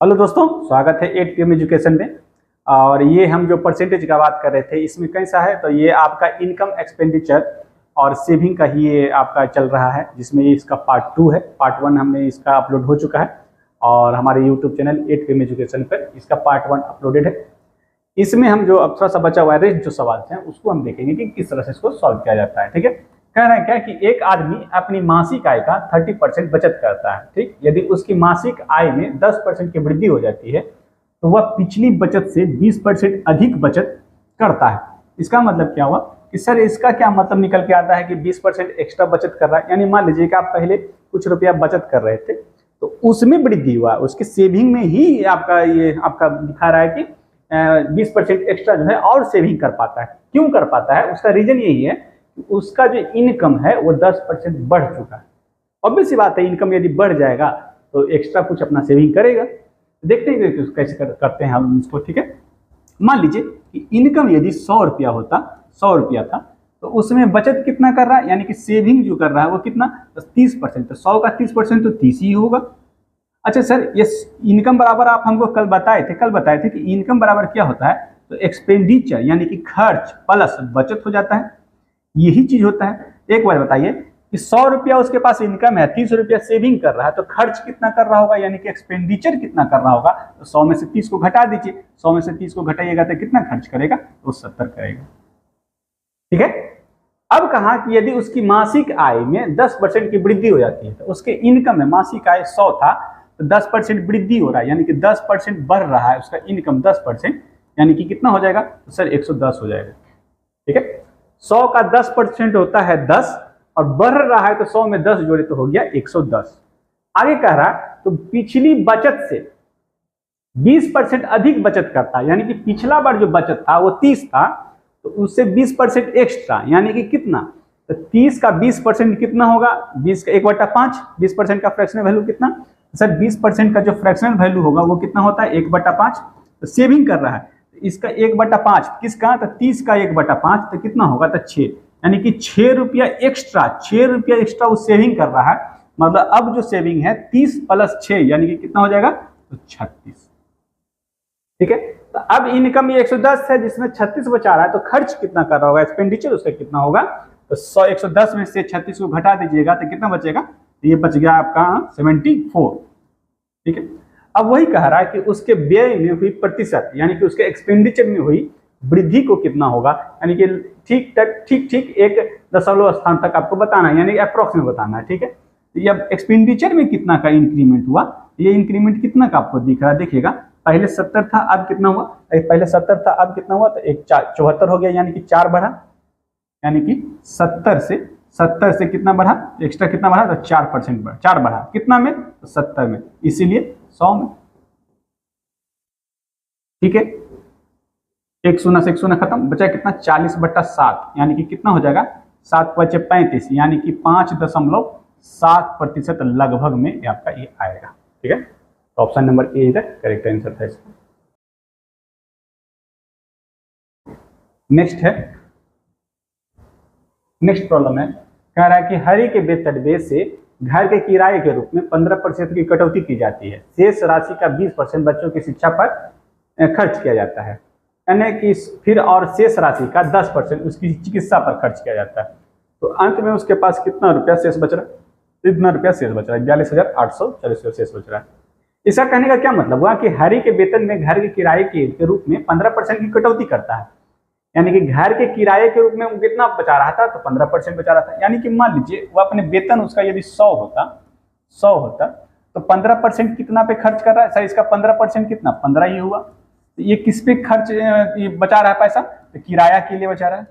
Hello दोस्तों, स्वागत है 8PM एजुकेशन में। और ये हम जो परसेंटेज का बात कर रहे थे इसमें कैसा है, तो ये आपका इनकम एक्सपेंडिचर और सेविंग का ही ये आपका चल रहा है, जिसमें ये इसका पार्ट 2 है। पार्ट 1 हमने इसका अपलोड हो चुका है और हमारे यूट्यूब चैनल 8PM एजुकेशन पर इसका पार्ट 1 अपलोडेड है। इसमें हम जो अब थोड़ा सा बचा हुआ है जो सवाल हैं उसको हम देखेंगे कि किस तरह से इसको सॉल्व किया जाता है। ठीक है, कह रहे हैं क्या कि एक आदमी अपनी मासिक आय का 30% बचत करता है। ठीक, यदि उसकी मासिक आय में 10% की वृद्धि हो जाती है तो वह पिछली बचत से 20% अधिक बचत करता है। इसका मतलब क्या हुआ कि सर इसका क्या मतलब निकल के आता है कि 20% एक्स्ट्रा बचत कर रहा है। यानी मान लीजिए कि आप पहले कुछ रुपया बचत कर रहे थे तो उसमें वृद्धि हुआ, उसके सेविंग में ही आपका ये आपका दिखा रहा है कि 20% एक्स्ट्रा जो है और सेविंग कर पाता है। क्यों कर पाता है? उसका रीजन यही है, उसका जो इनकम है वो 10% बढ़ चुका है। ऑब्वियस सी बात है, इनकम यदि बढ़ जाएगा तो एक्स्ट्रा कुछ अपना सेविंग करेगा। देखते हैं कि कैसे करते हैं हम इसको। ठीक है, मान लीजिए कि इनकम यदि 100 रुपया होता, 100 रुपया था, तो उसमें बचत कितना कर रहा है, यानी कि सेविंग जो कर रहा है वो कितना, 30%। तो 100 का 30% तो 30 ही होगा। अच्छा सर, ये इनकम बराबर आप हमको कल बताए थे कि इनकम बराबर क्या होता है, तो एक्सपेंडिचर यानी कि खर्च प्लस बचत हो जाता है। यही चीज होता है। एक बार बताइए कि 100 रुपया उसके पास इनकम है, 30 रुपया सेविंग कर रहा है, तो खर्च कितना कर रहा होगा, यानी कि एक्सपेंडिचर कितना कर रहा होगा। तो 100 में से 30 को घटा दीजिए, 100 में से 30 को घटाइएगा तो कितना खर्च करेगा, तो 70 करेगा। ठीक है, अब कहा कि यदि उसकी मासिक आय में 10% की वृद्धि हो जाती है, तो उसके इनकम में मासिक आय 100 था तो 10% वृद्धि हो रहा है, यानी कि 10% बढ़ रहा है उसका इनकम 10%, यानी कि कितना हो जाएगा, तो सर 110 हो जाएगा। ठीक है, 100 का 10% होता है 10 और बढ़ रहा है तो 100 में 10 जोड़े तो हो गया 110। आगे कह रहा है तो पिछली बचत से 20% अधिक बचत करता है, यानी कि पिछला बार जो बचत था वो 30 था तो उससे 20% एक्स्ट्रा, यानी कि कितना, तो 30 का 20% कितना होगा, 20 का 1/5, 20% का फ्रैक्शनल वैल्यू कितना, सर 20% का जो फ्रैक्शनल वैल्यू होगा वो कितना होता है 1/5। तो सेविंग कर रहा है, इसका 1/5 किसका, तो 30 का 1/5 तो कितना होगा, तो 6, यानी कि 6 रुपया एक्स्ट्रा वो सेविंग कर रहा है। मतलब अब जो सेविंग है 30 + 6 यानी कि कितना हो जाएगा, तो 36। ठीक है, तो अब इनकम ये 110 है जिसमें 36 बचा रहा है, तो खर्च कितना कर रहा होगा, एक्सपेंडिचर उसका कितना होगा, तो 110 में से 36 को घटा दीजिएगा तो कितना बचेगा, तो ये बच गया आपका 74। ठीक है, अब वही कह रहा है कि उसके व्यय में हुई प्रतिशत, यानी कि उसके एक्सपेंडिचर में हुई वृद्धि को कितना होगा, यानी कि ठीक 1 स्थान तक आपको बताना है, यानी अप्रोक्सीमेट बताना है। ठीक है, तो ये अब एक्सपेंडिचर में कितना का इंक्रीमेंट हुआ, ये इंक्रीमेंट कितना का आपको दिख रहा है, देखिएगा पहले 70 था अब कितना हुआ, पहले 70 था अब कितना हुआ, तो 74 हो गया, यानी कि 4 बढ़ा, यानी कि 70 से कितना बढ़ा, एक्स्ट्रा कितना बढ़ा, तो 4% बढ़ा, 4 बढ़ा कितना में, तो 70 में, इसीलिए 100 में। ठीक है, 1 शून्य से 1 शून्य खत्म, बचा कितना, 40/7, यानी कि कितना हो जाएगा, 7 × 5 = 35, यानी कि 5.7% लगभग में आपका ये आएगा। ठीक है, तो option number A is the correct answer था इसका। नेक्स्ट प्रॉब्लम है, कह रहा है कि हरि के वेतन से घर के किराए के रूप में 15% की कटौती की जाती है, शेष राशि का 20% बच्चों की शिक्षा पर खर्च किया जाता है, यानी कि फिर और शेष राशि का 10% उसकी चिकित्सा पर खर्च किया जाता है। तो अंत में उसके पास कितना रुपया शेष बच रहा है, इतना रुपया शेष बच रहा है, 42,840 शेष बच रहा है। इसका कहने का क्या मतलब हुआ कि हरि के वेतन में घर के किराए के रूप में 15% की कटौती करता है, यानी कि घर के किराए के रूप में वो कितना बचा रहा था, तो 15% बचा रहा था। यानी कि मान लीजिए वो अपने वेतन उसका यदि 100 होता तो 15% कितना पे खर्च कर रहा है, सर इसका 15% कितना, 15 ही हुआ। तो ये किस पे खर्च ये बचा रहा है पैसा, तो किराया के लिए बचा रहा है।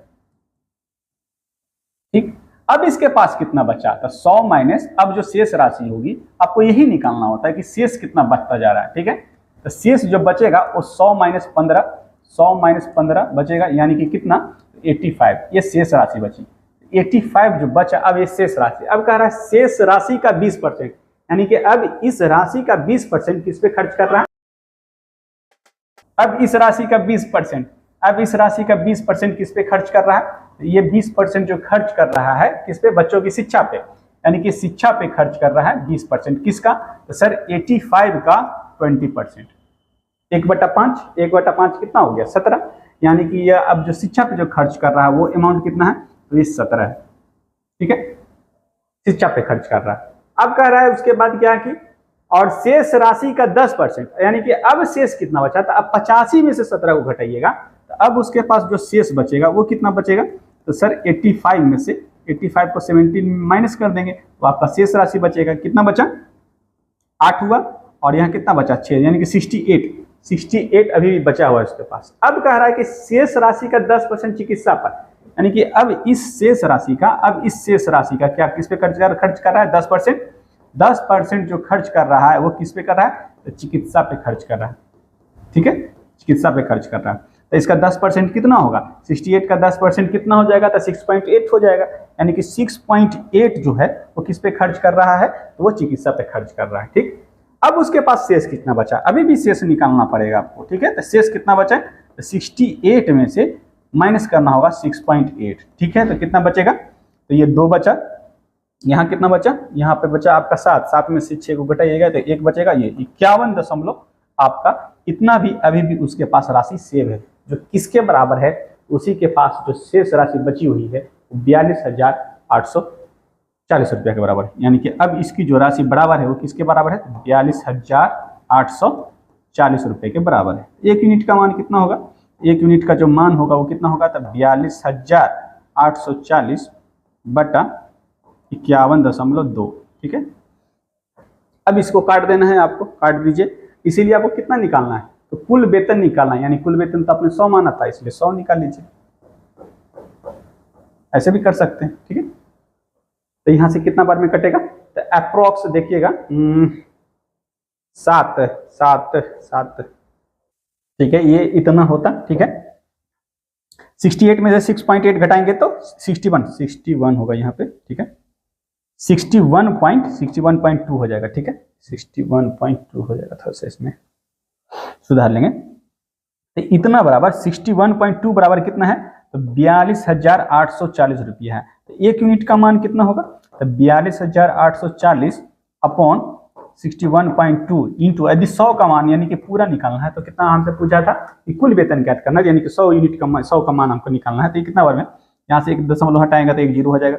ठीक, अब इसके पास कितना बचा, तो 100 माइनस अब जो शेष राशि होगी आपको यही निकालना होता है कि शेष कितना बचता जा रहा है। ठीक है, तो शेष जो बचेगा वो 100 - 15 बचेगा, यानी कि कितना, 85, ये शेष राशि बची। 85 जो बचा, अब ये शेष राशि, अब कह रहा है शेष राशि का 20%, यानी कि अब इस राशि का 20% किस पे खर्च कर रहा है, अब इस राशि का 20% किस पे खर्च कर रहा है, ये 20% जो खर्च कर रहा है किस पे, बच्चों की शिक्षा पे, यानी कि शिक्षा पे खर्च कर रहा है 20%। किसका, तो सर 85 का 20%। 1/5, 1/5 कितना हो गया 17, यानी कि यह अब जो शिक्षा पे जो खर्च कर रहा है वो अमाउंट कितना है, तो ये 17 है। ठीक है, शिक्षा पे खर्च कर रहा है। अब कह रहा है उसके बाद क्या कि और शेष राशि का 10%, यानी कि अब शेष कितना बचा था, अब 85 में से 17 को घटाइएगा तो अब उसके पास जो शेष बचेगा वो कितना बचेगा, तो सर 85 में से 85 को 17 माइनस कर देंगे तो आपका शेष राशि बचेगा, कितना बचा 8 हुआ, और यहाँ कितना बचा 6, यानी कि 68 अभी भी बचा हुआ है उसके पास। अब कह रहा है कि शेष राशि का 10% चिकित्सा पर, यानी कि अब इस शेष राशि का क्या किस पे खर्च कर रहा है, 10% जो खर्च कर रहा है वो किस पे कर रहा है, तो चिकित्सा पे खर्च कर रहा है। ठीक है, चिकित्सा पे खर्च कर रहा है, तो इसका 10% कितना होगा, 68 का 10% कितना हो जाएगा, तो 6.8 हो जाएगा, यानी कि 6.8 जो है वो किस पे खर्च कर रहा है, तो वो चिकित्सा पे खर्च कर रहा है। ठीक, अब उसके पास शेष कितना बचा, अभी भी शेष निकालना पड़ेगा आपको। ठीक है, तो शेष कितना बचा है, तो 68 में से माइनस करना होगा 6.8। ठीक है, तो कितना बचेगा, तो ये 2 बचा, यहाँ कितना बचा, यहाँ पे बचा आपका 7 में से 6 को घटाइएगा तो 1 बचेगा, ये 51 दशमलव आपका इतना भी अभी भी उसके पास राशि सेव है, जो किसके बराबर है, उसी के पास जो शेष राशि बची हुई है 42,840 रुपया के बराबर है। यानी कि अब इसकी जो राशि बराबर है वो किसके बराबर है, 42,840 रुपये के बराबर है। 1 यूनिट का मान कितना होगा, 1 यूनिट का जो मान होगा वो कितना होगा, तब 42,840 बटा 51.2। ठीक है, अब इसको काट देना है आपको, काट दीजिए। इसीलिए आपको कितना निकालना है, तो कुल वेतन निकालना है, यानी कुल वेतन तो आपने 100 माना था इसलिए 100 निकाल लीजिए, ऐसे भी कर सकते हैं। ठीक है, तो यहां से कितना बार में कटेगा, तो अप्रोक्स देखिएगा 7। ठीक है, ये इतना होता। ठीक है, 68 में से 6.8 घटाएंगे तो 61 होगा यहाँ पे। ठीक है, 61.2 हो जाएगा। ठीक है, 61.2 हो जाएगा, थोड़ा सा इसमें सुधार लेंगे। तो इतना बराबर 61.2 बराबर कितना है, तो 42,840 रुपया है। तो 1 यूनिट का मान कितना होगा, तो 42,840 अपॉन 61.2 इंटू, यदि 100 का मान यानी कि पूरा निकालना है तो कितना हमसे पूछा था कि कुल वेतन ज्ञात करना है, यानी कि 100 यूनिट का 100 का मान हमको निकालना है। तो ये कितना बार में, यहाँ से 1 दशमलव हटाएंगे तो 1 जीरो हो जाएगा।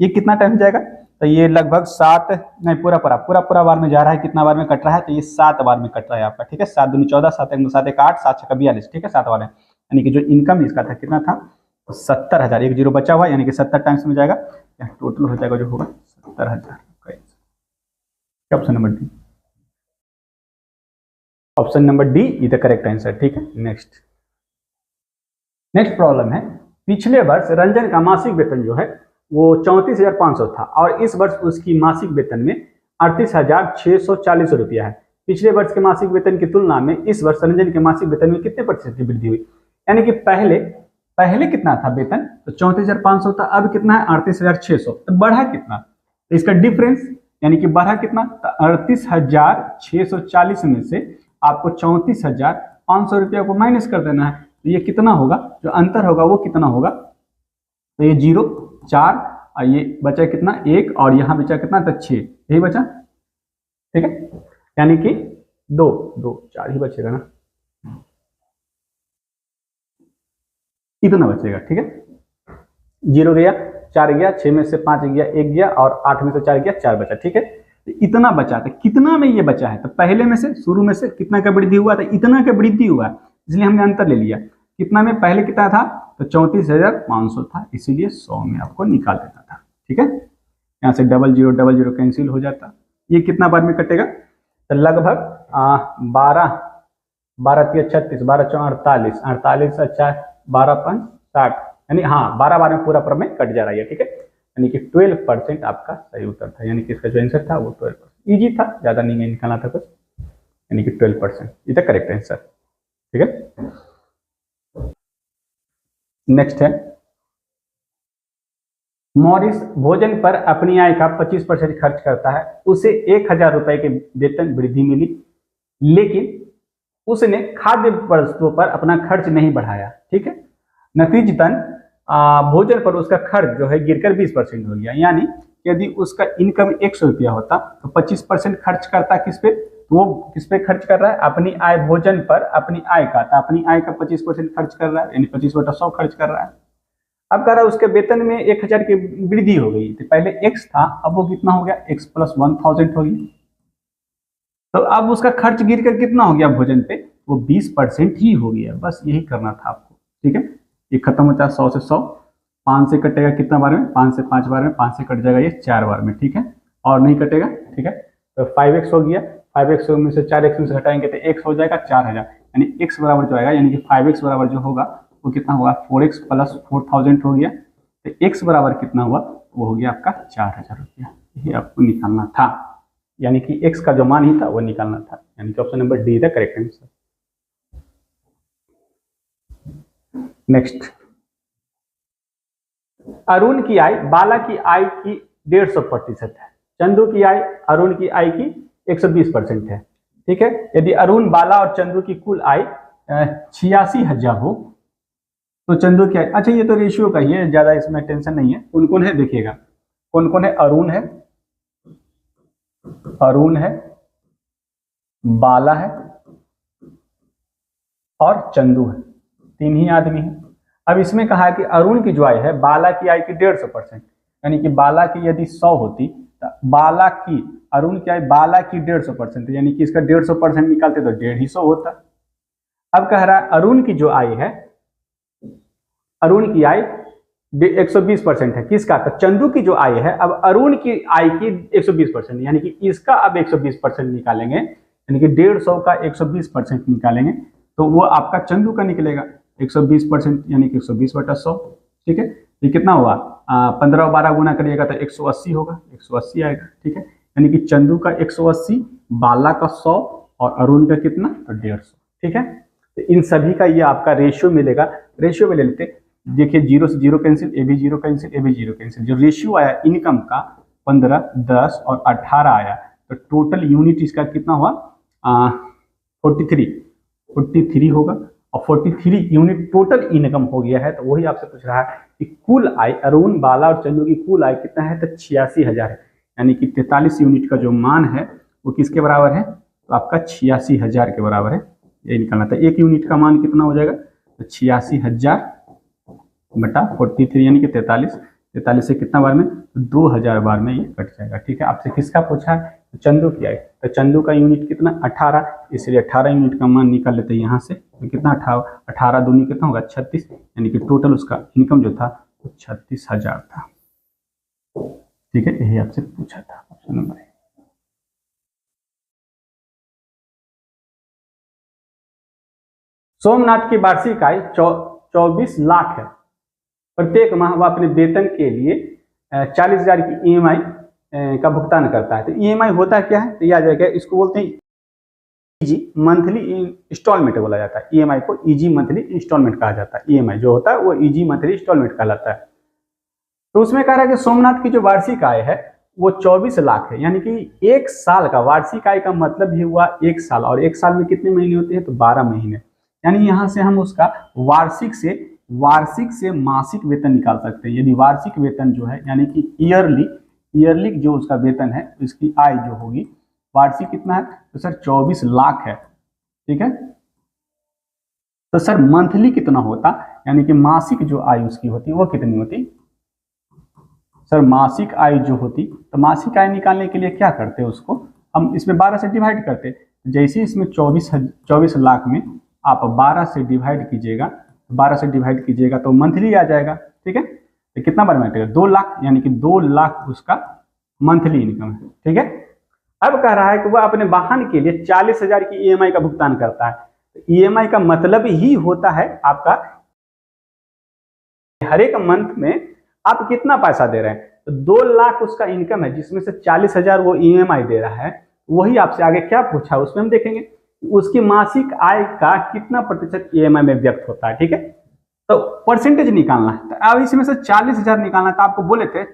ये कितना टाइम जाएगा, तो ये लगभग 7 नहीं पूरा बार में जा रहा है, कितना बार में कट रहा है, तो ये 7 बार में कट रहा है आपका। ठीक है, 7 दूनी 14, 7 1 7 1 8, 7 6 42। ठीक है, 7 बार में, यानी कि जो इनकम इसका था कितना था, 70,000। 1 जीरो बचा हुआ, यानी कि 70 टाइम्स में जाएगा, टोटल हो जाएगा जो होगा 70,000। Option number D, option number D is the correct answer. ठीक है, नेक्स्ट प्रॉब्लम है, पिछले वर्ष रंजन का मासिक वेतन जो है वो 34,500 था और इस वर्ष उसकी मासिक वेतन में 38,640 रुपया है। पिछले वर्ष के मासिक वेतन की तुलना में इस वर्ष रंजन के मासिक वेतन में कितने प्रतिशत की वृद्धि हुई, यानी कि पहले कितना था वेतन, तो 34,500 था, अब कितना है 38,600, तो बढ़ा कितना, तो इसका डिफरेंस यानी कि बढ़ा कितना, तो 38,640 में से आपको 34,500 रुपया को माइनस कर देना है, तो ये कितना होगा, जो अंतर होगा वो कितना होगा, तो ये 0 4 और ये बचा कितना 1 और यहाँ बचा कितना, तो 6, यही बचा। ठीक है, यानी कि 2 4 ही बचेगा ना, इतना बचेगा। ठीक है, 0 गया, 4 गया, 6 में से 5 गया, 1 गया और 8 में से 4 गया, 4 बचा। ठीक है, तो इतना बचा था, कितना में ये बचा है, तो पहले में से शुरू में से कितना का वृद्धि हुआ था, इतना का वृद्धि हुआ, इसलिए हमने अंतर ले लिया। कितना में पहले कितना था, तो 34,500 था, इसीलिए 100 में आपको निकाल देना था। ठीक है, यहाँ से 00 कैंसिल हो जाता। ये कितना बार में कटेगा, तो लगभग 12 3 36, 12 4 48, 48 अच्छा 12 5 60, यानी हाँ 12 बार में पूरा पर में कट जा रहा है। ठीक है, यानी कि 12% आपका सही उत्तर था, यानी कि इसका जो आंसर था वो 12%, ईजी था, ज्यादा नहीं निकालना था कुछ, यानी कि 12% इज द करेक्ट आंसर। ठीक है, नेक्स्ट है, मॉरिस भोजन पर अपनी आय का 25% खर्च करता है, उसे 1,000 रुपए के वेतन वृद्धि मिली, लेकिन उसने खाद्य वस्तुओं पर अपना खर्च नहीं बढ़ाया। ठीक है, नतीजतन भोजन पर उसका खर्च जो है गिरकर 20% हो गया, यानी यदि उसका इनकम 100 रुपया होता तो 25% खर्च करता किस पे, तो वो किस पे खर्च कर रहा है? अपनी आय भोजन पर, अपनी आय का, तो अपनी आय का 25% खर्च कर रहा है, यानी 25/100 खर्च कर रहा है। अब कह रहा है उसके वेतन में 1000 की वृद्धि हो गई, तो पहले x था, अब वो कितना हो गया? x + 1000 हो गया। तो अब उसका खर्च गिर कर कितना हो गया भोजन पे? वो 20% ही हो गया। बस यही करना था आपको, ठीक है। ये खत्म होता है 100 से 100, 5 से कटेगा कितना बार में? 5 से 5 बार में, 5 से कट जाएगा ये 4 बार में, ठीक है, और नहीं कटेगा, ठीक है। तो 5x हो गया, 5x में से 4x में से घटाएंगे तो x हो जाएगा 4000, यानी x बराबर जो आएगा, यानी कि 5x बराबर जो होगा वो कितना होगा? 4x + 4000 हो गया। तो x बराबर कितना हुआ? वो हो गया आपका 4000 रुपया। ये आपको निकालना था, यानी कि x का जो मान ही था वो निकालना था, यानी कि option number D the correct answer. Next, Arun की आय बाला की आय की 150% है, चंदू की आय अरुण की आय की 120% है, ठीक है। यदि अरुण, बाला और चंदू की कुल आय 86,000 हो तो चंदू की आय, अच्छा ये तो रेशियो का ही है, ज्यादा इसमें टेंशन नहीं है। कौन कौन है देखिएगा, कौन कौन है? अरुण है, अरुण है, बाला है और चंदू है, 3 ही आदमी है। अब इसमें कहा है कि अरुण की जो आय है बाला की आय की 150%, यानी कि बाला की यदि 100 होती तो बाला की, अरुण की आय बाला की 150%, यानी कि इसका 150% निकालते तो 150 होता। अब कह रहा है अरुण की जो आय है, अरुण की आय 120% है, किसका? तो चंदू की जो आय है, अब अरुण की आय की 120%, यानी कि इसका अब 120% निकालेंगे, यानी कि 150 का 120% निकालेंगे तो वो आपका चंदू का निकलेगा 120%, यानी कि 120/100, ठीक है। ये कितना हुआ? 15 12 गुना करिएगा तो 180 होगा, 180 आएगा, ठीक है। यानी कि चंदू का 180, बाला का 100 और अरुण का कितना? तो 150, ठीक है। तो इन सभी का ये आपका रेशियो मिलेगा। रेशियो में ले लेते, देखिए 0 से 0 कैंसिल, ए भी 0 कैंसिल, ए भी 0 कैंसिल। जो रेशियो आया इनकम का 15, 10 और 18 आया, तो टोटल यूनिट इसका कितना हुआ? 43 होगा, और 43 यूनिट टोटल इनकम हो गया है। तो वही आपसे पूछ रहा है कि कुल आय अरुण, बाला और चंदू की कुल आय कितना है? तो 86,000 है, यानी कि 43 यूनिट का जो मान है वो किसके बराबर है? तो आपका 86,000 के बराबर है, ये निकालना था। 1 यूनिट का मान कितना हो जाएगा? तो 86,000 बटा 43, यानी कि 43 से कितना बार में? 2000 बार में ये कट जाएगा, ठीक है। आपसे किसका पूछा है? तो चंदू की आय, तो चंदू का यूनिट कितना? 18, इसलिए 18 यूनिट का मान निकाल लेते हैं यहाँ से। तो कितना? 18 दूनी कितना होगा? 36, यानी कि टोटल उसका इनकम जो था वो 36,000 था, ठीक है। यही आपसे पूछा था, ऑप्शन नंबर है। सोमनाथ की वार्षिक आय 24 लाख है। प्रत्येक माह वह अपने वेतन के लिए 40,000 की ईएमआई का भुगतान करता है। तो ईएमआई होता क्या है? तो याद रखिए, इसको बोलते हैं ईजी मंथली इंस्टॉलमेंट बोला जाता है। ईएमआई को ईजी मंथली इंस्टॉलमेंट कहा जाता है। ईएमआई जो होता है वो ईजी मंथली इंस्टॉलमेंट कहलाता है। तो उसमें कह रहा है कि सोमनाथ की जो वार्षिक आय है वो 24 लाख है, यानी कि 1 साल का वार्षिक आय का मतलब भी हुआ 1 साल, और 1 साल में कितने महीने होते हैं? तो 12 महीने, यानी यहाँ से हम उसका वार्षिक से मासिक वेतन निकाल सकते हैं। यदि वार्षिक वेतन जो है, यानी कि ईयरली जो उसका वेतन है, इसकी आय जो होगी वार्षिक कितना है? तो सर 24 लाख है, ठीक है। तो सर मंथली कितना होता, यानी कि मासिक जो आय उसकी होती वो कितनी होती? सर मासिक आय जो होती, तो मासिक आय निकालने के लिए क्या करते हैं? उसको हम इसमें 12 से डिवाइड करते। जैसे इसमें 24 लाख में आप 12 से डिवाइड कीजिएगा, 12 से डिवाइड कीजिएगा तो मंथली आ जाएगा, ठीक है। तो कितना बार में आएगा? 2 लाख, यानी कि 2 लाख उसका मंथली इनकम है, ठीक है। अब कह रहा है कि वह अपने वाहन के लिए 40,000 की ईएमआई का भुगतान करता है। तो ईएमआई का मतलब ही होता है आपका हर एक मंथ में आप कितना पैसा दे रहे हैं। तो 2 लाख उसका इनकम है, जिसमें से 40,000 वो ईएमआई दे रहा है। वही आपसे आगे क्या पूछा उसमें हम देखेंगे, उसकी मासिक आय का कितना प्रतिशत ईएमआई में व्यक्त होता है, ठीक है। तो परसेंटेज निकालना है। तो अब इसमें से 40,000 निकालना है, तो आपको बोले थे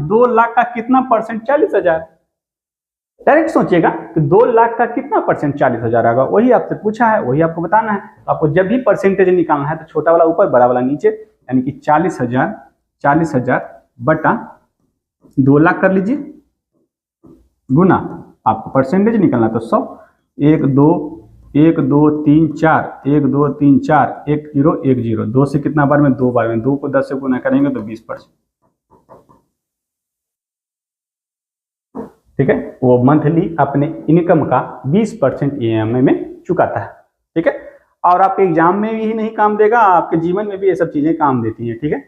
2 लाख का कितना परसेंट? 40,000। डायरेक्ट सोचिएगा कि 2 लाख का कितना परसेंट 40,000 आएगा, वही आपसे पूछा है, वही आपको बताना है। तो आपको जब भी परसेंटेज निकालना है तो छोटा वाला ऊपर, बड़ा वाला नीचे, यानी कि 40,000 बटा 2 लाख कर लीजिए, गुना आपको परसेंटेज निकालना तो 100, 1 2 1 2 3 4 1 2 3 4 1 0 1 0, 2 से कितना बार में, 2 बार में, 2 को 10 से गुना करेंगे तो 20%। ठीक है, वो मंथली अपने इनकम का 20% ईएमआई में चुकाता है। ठीक है, और आपके एग्जाम में भी नहीं काम देगा, आपके जीवन में भी ये सब चीजें काम देती हैं। ठीक है,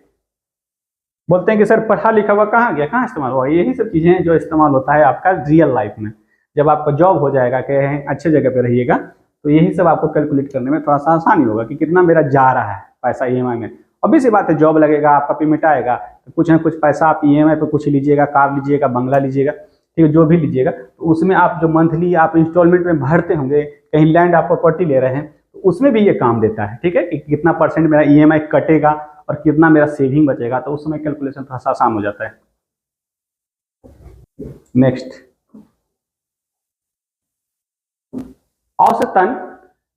बोलते हैं कि सर पढ़ा लिखा हुआ कहाँ गया, कहाँ इस्तेमाल हुआ, यही सब चीजें हैं जो इस्तेमाल होता है आपका रियल लाइफ में। जब आपका जॉब हो जाएगा, कहीं अच्छे जगह पे रहिएगा, तो यही सब आपको कैलकुलेट करने में थोड़ा सा आसानी होगा कि कितना मेरा जा रहा है पैसा ईएमआई में। अभी सी बात है, जॉब लगेगा, आपका पेमेंट आएगा, तो कुछ ना कुछ पैसा आप ईएमआई पे कुछ लीजिएगा, कार लीजिएगा, बंगला लीजिएगा, ठीक है, जो भी लीजिएगा, तो उसमें आप जो मंथली आप इंस्टॉलमेंट में भरते होंगे, कहीं लैंड आप प्रॉपर्टी ले रहे हैं, तो उसमें भी ये काम देता है। ठीक है, कि कितना परसेंट मेरा ईएमआई कटेगा और कितना मेरा सेविंग बचेगा, तो उस समय कैलकुलेशन थोड़ा सा आसान हो जाता है। नेक्स्ट, औसतन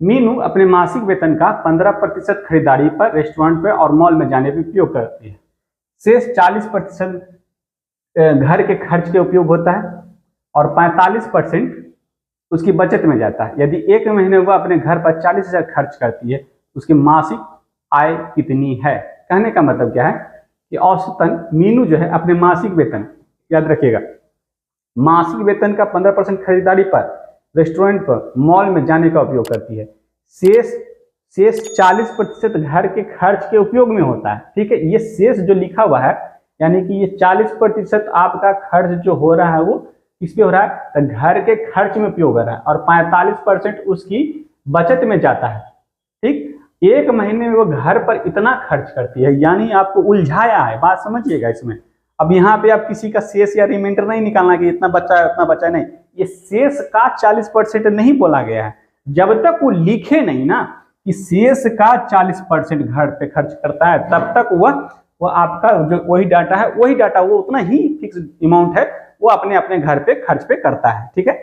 मीनू अपने मासिक वेतन का 15% खरीदारी पर, रेस्टोरेंट पर और मॉल में जाने पर उपयोग करती है। शेष 40% घर के खर्च के उपयोग होता है और 45% उसकी बचत में जाता है। यदि एक महीने वह अपने घर पर 40,000 खर्च करती है, तो उसकी मासिक आय कितनी है। कहने का मतलब क्या है कि औसतन मीनू जो है अपने मासिक वेतन, याद रखिएगा, मासिक वेतन का 15% खरीदारी पर, रेस्टोरेंट पर, मॉल में जाने का उपयोग करती है। शेष 40% घर के खर्च के उपयोग में होता है। ठीक है, ये शेष जो लिखा हुआ है, यानी कि ये 40% आपका खर्च जो हो रहा है वो किस पे हो रहा है, तो घर के खर्च में उपयोग हो रहा है, और 45% उसकी बचत में जाता है। ठीक, एक महीने में वो घर पर इतना खर्च करती है, यानी आपको उलझाया है, बात समझिएगा इसमें। अब यहाँ पे आप किसी का शेष या रिमाइंडर नहीं निकालना कि इतना बचा है उतना बचा है, नहीं, ये शेष का 40% नहीं बोला गया है। जब तक वो लिखे नहीं ना कि शेष का 40% घर पे खर्च करता है, तब तक वो आपका जो वही डाटा है, वही डाटा वो उतना ही फिक्स अमाउंट है, वो अपने अपने घर पे खर्च पे करता है। ठीक है,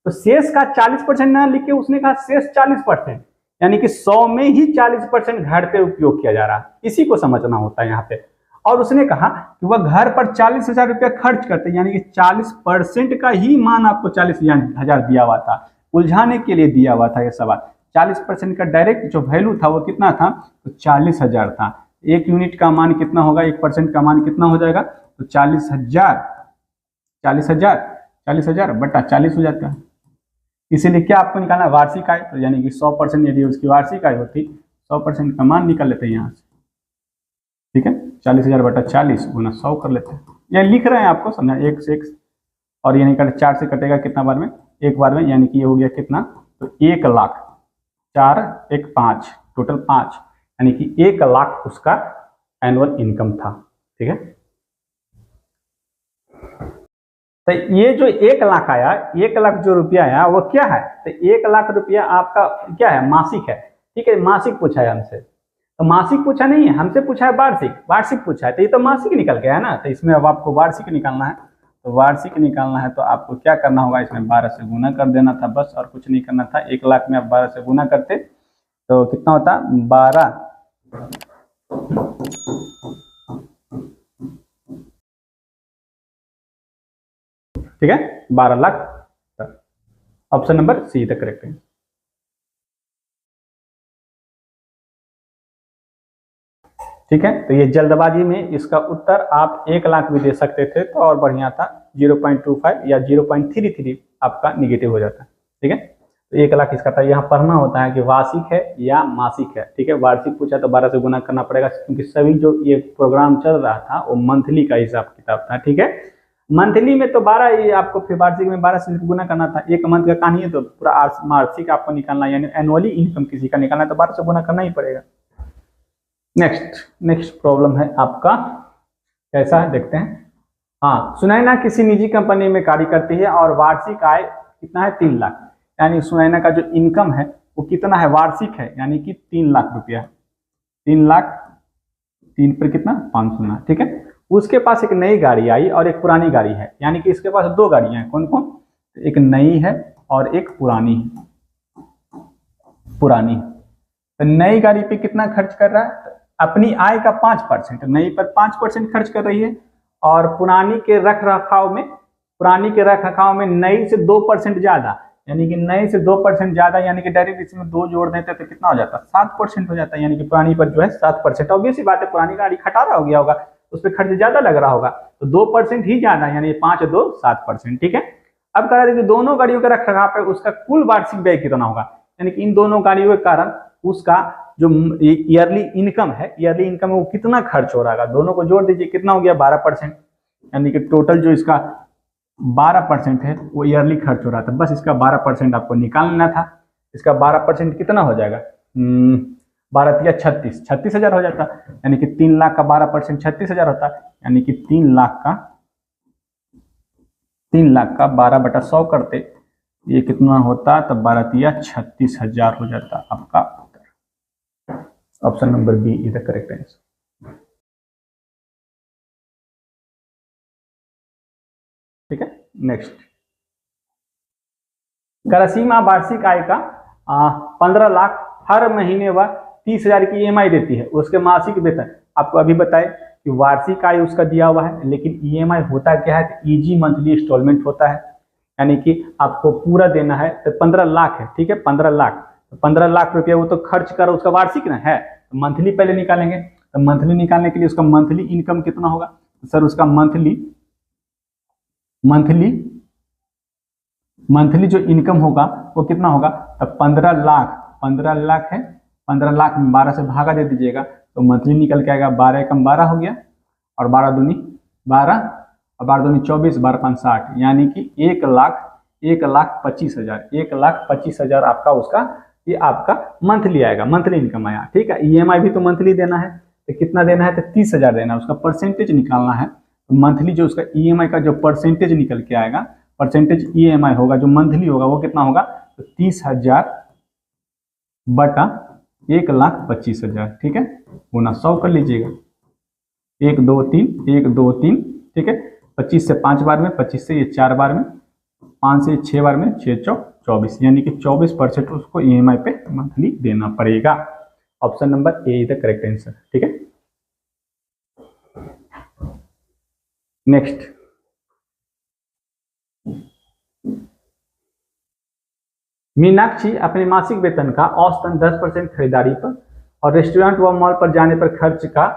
तो शेष का 40% ना लिख के उसने कहा शेष 40%, यानी कि 100 में ही 40% घर पे उपयोग किया जा रहा है, इसी को समझना होता है यहाँ पे। और उसने कहा कि वह घर पर 40,000 रुपया खर्च करते, यानी कि 40% का ही मान आपको 40,000 दिया हुआ था, उलझाने के लिए दिया हुआ था ये सवाल। 40% का डायरेक्ट जो वैल्यू था वो कितना था, तो 40,000 था। एक यूनिट का मान कितना होगा, 1% का मान कितना हो जाएगा, तो 40,000 बटा 40 हो जाता है। इसीलिए क्या आपको निकालना, वार्षिक आय, तो यानी कि 100% यदि उसकी वार्षिक आय होती, 100% का मान निकाल लेते हैं यहाँ से। ठीक है, 40,000 बटा 40 गुना 100 कर लेते हैं, यह लिख रहे हैं आपको समझा, 1 से 1, और यानी 4 से कटेगा कितना बार में, एक बार में, यानी कि ये हो गया कितना, तो 1 लाख, 4 1 5, टोटल 5, यानी कि 1 लाख उसका एनुअल इनकम था। ठीक है, तो ये जो 1 लाख आया, 1 लाख जो रुपया आया वो क्या है, तो 1 लाख रुपया आपका क्या है, मासिक है। ठीक है, मासिक पूछा है हमसे, तो मासिक पूछा नहीं है हमसे, पूछा है वार्षिक पूछा है, तो ये तो मासिक निकल गया है ना। तो इसमें अब आपको वार्षिक निकालना है, तो वार्षिक निकालना है तो आपको क्या करना होगा, इसमें 12 से गुना कर देना था, बस, और कुछ नहीं करना था। 1 लाख में आप 12 से गुना करते तो कितना होता, 12, ठीक है, 12 लाख। ऑप्शन नंबर सी तक करेक्ट है। ठीक है, तो ये जल्दबाजी में इसका उत्तर आप 1 लाख भी दे सकते थे तो और बढ़िया था, 0.25 या 0.33 आपका निगेटिव हो जाता है। ठीक है, तो 1 लाख इसका था। यहाँ पढ़ना होता है कि वार्षिक है या मासिक है। ठीक है, वार्षिक पूछा तो 12 से गुना करना पड़ेगा, क्योंकि सभी जो ये प्रोग्राम चल रहा था वो मंथली का हिसाब किताब था। ठीक है, मंथली में तो 12 ही आपको, फिर वार्षिक में 12 से गुना करना था। एक मंथ का कहानी है तो पूरा वार्षिक आपको निकालना, यानी एनुअली इनकम किसी का निकालना है तो 12 से गुना करना ही पड़ेगा। नेक्स्ट प्रॉब्लम है आपका, कैसा है देखते हैं। हाँ, सुनैना किसी निजी कंपनी में कार्य करती है और वार्षिक आय कितना है, 3 लाख, यानी सुनैना का जो इनकम है वो कितना है, वार्षिक है, यानी कि 3 लाख रुपया। 3 लाख 3 पर कितना, 500। ठीक है, उसके पास एक नई गाड़ी आई और एक पुरानी गाड़ी है, यानी कि इसके पास 2 गाड़ियां हैं। कौन कौन, एक नई है और एक पुरानी है। तो नई गाड़ी पे कितना खर्च कर रहा है, अपनी आय का 5%, नई पर 5% खर्च कर रही है, और पुरानी के रख रखाव में नई से 2% ज्यादा, यानी कि नए से 2% ज्यादा, यानी कि डायरेक्ट इसमें 2 जोड़ देते तो कितना हो जाता, 7% हो जाता है। यानी कि पुरानी पर जो है 7%। ऑब्वियस सी बात है, पुरानी गाड़ी खटारा हो गया होगा, उस पर खर्च ज्यादा लग रहा होगा, तो 2% ही ज्यादा, यानी 5 2 7%। ठीक है। अब कह रहे थे कि दोनों गाड़ियों के रखरखाव पे उसका कुल वार्षिक व्यय कितना होगा, यानी कि इन दोनों गाड़ियों के कारण उसका जो ईयरली इनकम है, ईयरली इनकम है वो कितना खर्च हो रहा है, दोनों को जोड़ दीजिए, कितना हो गया 12%। यानी कि टोटल जो इसका 12% है वो ईयरली खर्च हो रहा था। बस इसका 12% आपको निकालना था। इसका 12% कितना हो जाएगा, 12 या 36,000 हो जाता। यानी कि 3 लाख का 12% 36,000 होता। यानी कि 3 लाख का 12/100 करते, ये कितना होता, तब 12 या 36,000 हो जाता आपका उत्तर। Option number B is the correct answer. ठीक है। नेक्स्ट, गरसीमा वार्षिक आय का 15 लाख हर महीने वह 30,000 की EMI देती है, उसके मासिक वेतन। आपको अभी बताए कि वार्षिक आय उसका दिया हुआ है, लेकिन EMI होता क्या है, ईजी मंथली इंस्टॉलमेंट होता है। यानी कि आपको पूरा देना है, तो 15 लाख है। ठीक है, 15 लाख, तो 15 लाख रुपया वो तो खर्च कर उसका वार्षिक ना है, तो मंथली पहले निकालेंगे। तो मंथली निकालने के लिए उसका मंथली इनकम कितना होगा, तो सर उसका मंथली जो इनकम होगा वो कितना होगा, तब 15 लाख है, 15 लाख में 12 से भागा दे दीजिएगा, तो मंथली निकल के आएगा 12 एकम 12 हो गया, और 12 दूनी 12, और 12 दूनी 24, 12 5 60, यानी कि 1,25,000, 1,25,000 आपका उसका, ये आपका मंथली आएगा, मंथली इनकम आया। ठीक है। EMI भी तो मंथली देना है, तो कितना देना है, तो 30,000 देना है, उसका परसेंटेज निकालना है। तो मंथली जो उसका EMI का जो परसेंटेज निकल के आएगा, परसेंटेज EMI होगा जो मंथली होगा वो कितना होगा, तो 30,000 बटा 1,25,000। ठीक है, गुना 100 कर लीजिएगा, 1 2 3, ठीक है। 25 से 5 बार में, 25 से ये 4 बार में, 5 से 6 बार में, 6 24, यानी कि 24% उसको EMI पे मंथली देना पड़ेगा। Option number A is the correct answer. ठीक है। नेक्स्ट, मीनाक्षी अपने मासिक वेतन का औसतन 10% खरीदारी पर और रेस्टोरेंट व मॉल पर जाने पर खर्च का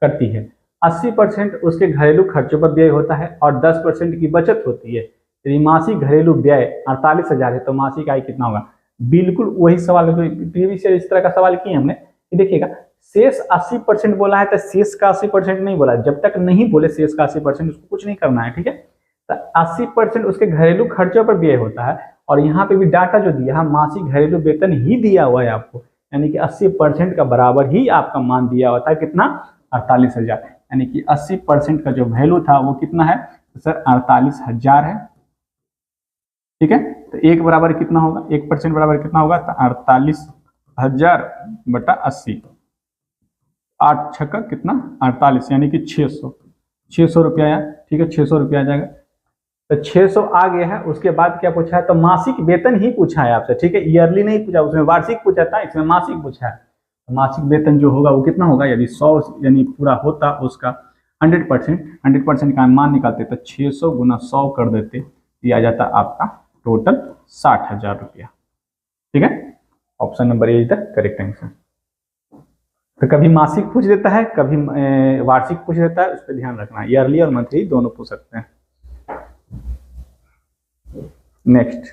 करती है। 80% उसके घरेलू खर्चों पर व्यय होता है और 10% की बचत होती है। यदि मासिक घरेलू व्यय 48,000 है तो मासिक आय कितना होगा। बिल्कुल वही सवाल है, प्रीवियस ईयर इस तरह का सवाल किए हमने। देखिएगा, शेष 80% बोला है, तो शेष का 80% नहीं बोला। जब तक नहीं बोले शेष का 80%, उसको कुछ नहीं करना है। ठीक है, तो 80% उसके घरेलू खर्चों पर व्यय होता है, और यहाँ पे भी डाटा जो दिया है मासिक घरेलू वेतन ही दिया हुआ है आपको, यानी कि 80% का बराबर ही आपका मान दिया होता है, कितना, 48,000। यानी कि 80% का जो वैल्यू था वो कितना है, तो सर 48,000 है। ठीक है, तो 1 बराबर कितना होगा, 1% बराबर कितना होगा, तो 48,000 बटा 80, 8 छक्का कितना, 48, यानी कि 600 रुपया आया। ठीक है, 600 रुपया आ जाएगा। तो 600 आ गया है। उसके बाद क्या पूछा है, तो मासिक वेतन ही पूछा है आपसे। ठीक है, ईयरली नहीं पूछा, उसमें वार्षिक पूछा था, इसमें मासिक पूछा है। तो मासिक वेतन जो होगा वो कितना होगा, यदि 100 यानी पूरा होता उसका 100% का मान निकालते तो 600 गुना 100 कर देते, ये आ जाता आपका टोटल 60,000 रुपया। ठीक है, option number A is the correct answer. तो कभी मासिक पूछ देता है, कभी वार्षिक पूछ देता है, उस पर ध्यान रखना। ईयरली और मंथली दोनों पूछ सकते हैं। नेक्स्ट,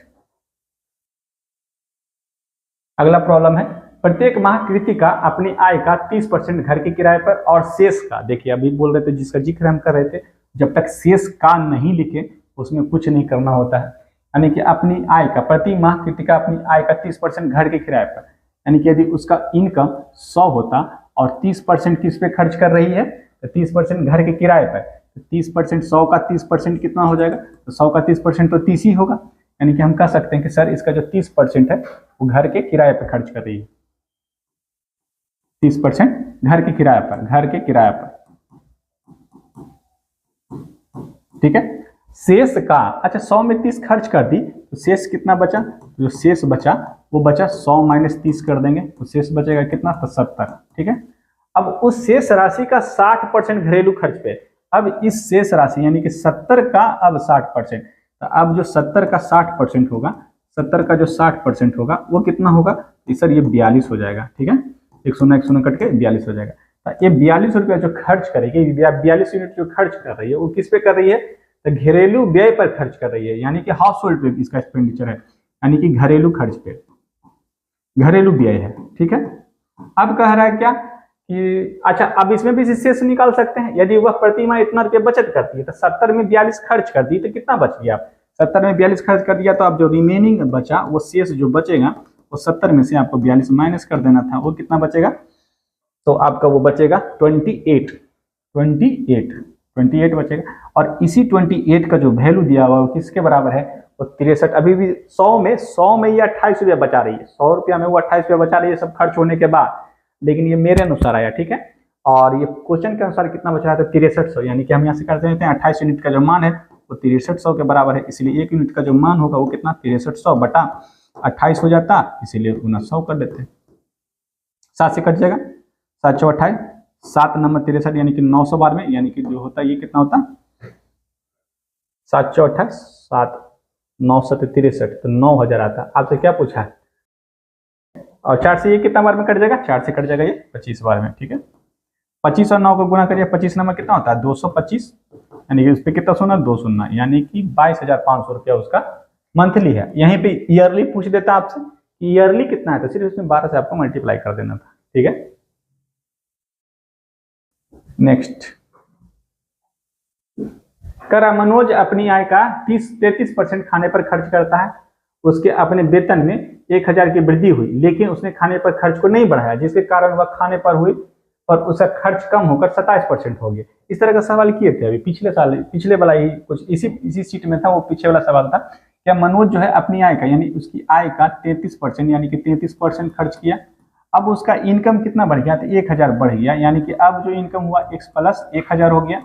अगला प्रॉब्लम है, प्रत्येक माह कृतिका अपनी आय का 30% घर के किराए पर और शेष का, देखिए अभी बोल रहे थे जिसका जिक्र हम कर रहे थे, जब तक शेष का नहीं लिखे उसमें कुछ नहीं करना होता है। यानी कि अपनी आय का, प्रति माह कृतिका अपनी आय का 30% घर के किराए पर, यानी कि यदि उसका इनकम 100 होता और 30% किस पे खर्च कर रही है, तो 30% घर के किराए पर, 30% 100 का 30% कितना हो जाएगा, तो 100 का 30% तो 30 ही होगा। यानी कि हम कह सकते हैं कि सर इसका जो 30% है वो घर के किराए पर खर्च कर रही है। 30% घर के किराए पर, ठीक है। शेष का, अच्छा 100 में 30 खर्च कर दी तो शेष कितना बचा, जो शेष बचा वो बचा 100 माइनस 30 कर देंगे तो शेष बचेगा कितना, तो 70। ठीक है, अब उस शेष राशि का 60% घरेलू खर्च पे। अब इस शेष राशि यानी कि 70 का अब 60%, तो अब जो 70 का 60% होगा, 70 का जो 60% होगा वो कितना होगा? सर ये 42 हो जाएगा। ठीक है, एक शून्य कट के 42 हो जाएगा। तो ये 42 रुपया जो खर्च करेगी, 42 यूनिट जो खर्च कर रही है वो किस पे कर रही है? तो घरेलू व्यय पर खर्च कर रही है, यानी कि हाउस होल्ड पे इसका एक्सपेंडिचर है, यानी कि घरेलू खर्च पे, घरेलू व्यय है। ठीक है, अब कह रहा है क्या कि अच्छा, अब इसमें भी शेष निकाल सकते हैं। यदि वह प्रति माह इतना रुपया बचत करती है तो 70 में 42 खर्च कर दी तो कितना बच गया? 70 में 42 खर्च कर दिया तो अब जो रिमेनिंग बचा, वो शेष जो बचेगा वो 70 में से आपको 42 माइनस कर देना था, वो कितना बचेगा? तो आपका वो बचेगा 28 बचेगा। और इसी 28 का जो वैल्यू दिया हुआ वो किसके बराबर है? वो 63। अभी भी 100 में ये 28 रुपया बचा रही है, 100 रुपया में वो 28 रुपया बचा रही है सब खर्च होने के बाद, लेकिन ये मेरे अनुसार आया। ठीक है, और ये क्वेश्चन के अनुसार कितना बच रहा है? तो 6300, यानी कि हम यहाँ से करते रहते हैं 28 यूनिट का जो मान है वो 6300 के बराबर है, इसलिए 1 यूनिट का जो मान होगा वो कितना? 6300 बटा 28 हो जाता, इसीलिए गुना 100 कर देते हैं। 7 से कट जाएगा, 7 चौ 28, 7 नंबर 63, यानी कि 900 बार में, यानी कि जो होता है ये कितना होता? 7 चौ 28, 7 9 7 63, तो 9000 आता। आपसे क्या पूछा है? और 4 से ये कितना बार में कट जाएगा? 4 से कट जाएगा ये 25 बार में। ठीक है, 25 और 9 को गुना करिए, 25 नंबर कितना होता है? 225, यानी कि उस पर कितना शून्य? 2 शून्य, यानी कि 22,500 रुपया उसका मंथली है। यहीं पे ईयरली पूछ देता आपसे कि ईयरली कितना है, तो सिर्फ उसमें 12 से आपको मल्टीप्लाई कर देना था। ठीक है, नेक्स्ट करा, मनोज अपनी आय का 33% खाने पर खर्च करता है। उसके अपने वेतन में 1000 की वृद्धि हुई, लेकिन उसने खाने पर खर्च को नहीं बढ़ाया, जिसके कारण वह खाने पर हुई और उसका खर्च कम होकर 27% हो गया। इस तरह का सवाल किए थे अभी पिछले वाला ही कुछ इसी सीट में था, वो पीछे वाला सवाल था। क्या मनोज जो है अपनी आय का, यानी उसकी आय का 33%, यानी कि 33% खर्च किया। अब उसका इनकम कितना बढ़ गया? तो 1000 बढ़ गया, यानी कि अब जो इनकम हुआ x प्लस 1000 हो गया।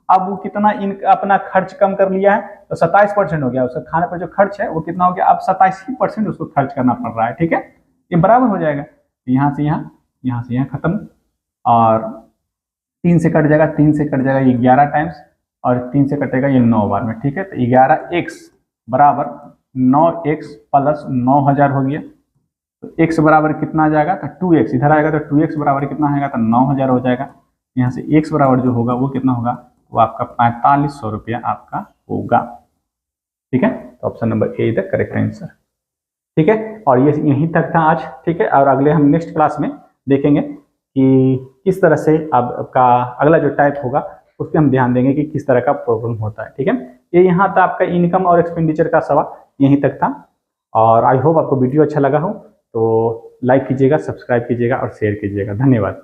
अब वो कितना अपना खर्च कम कर लिया है, तो 27% हो गया। उसका खाने पर जो खर्च है वो कितना हो गया? अब 27% उसको खर्च करना पड़ रहा है। ठीक है, ये बराबर हो जाएगा, यहाँ से यहाँ खत्म, और 3 से कट जाएगा, 3 से कट जाएगा ये 11 टाइम्स, और 3 से कटेगा ये 9 बार में। ठीक है, तो 11x बराबर 9x प्लस 9000 हो गया। तो x बराबर कितना आ जाएगा? तो 2x, इधर आएगा तो 2x बराबर कितना आएगा? तो 9000 हो जाएगा। यहाँ से x बराबर जो होगा वो कितना होगा? वो आपका 4500 रुपया आपका होगा। ठीक है, तो option number A is the correct answer. ठीक है, और ये यहीं तक था आज। ठीक है, और अगले हम नेक्स्ट क्लास में देखेंगे कि किस तरह से आपका अगला जो टाइप होगा उस पर हम ध्यान देंगे कि किस तरह का प्रॉब्लम होता है। ठीक है, ये यहाँ था आपका इनकम और एक्सपेंडिचर का सवाल, यहीं तक था। और आई होप आपको वीडियो अच्छा लगा हो, तो लाइक कीजिएगा, सब्सक्राइब कीजिएगा और शेयर कीजिएगा। धन्यवाद।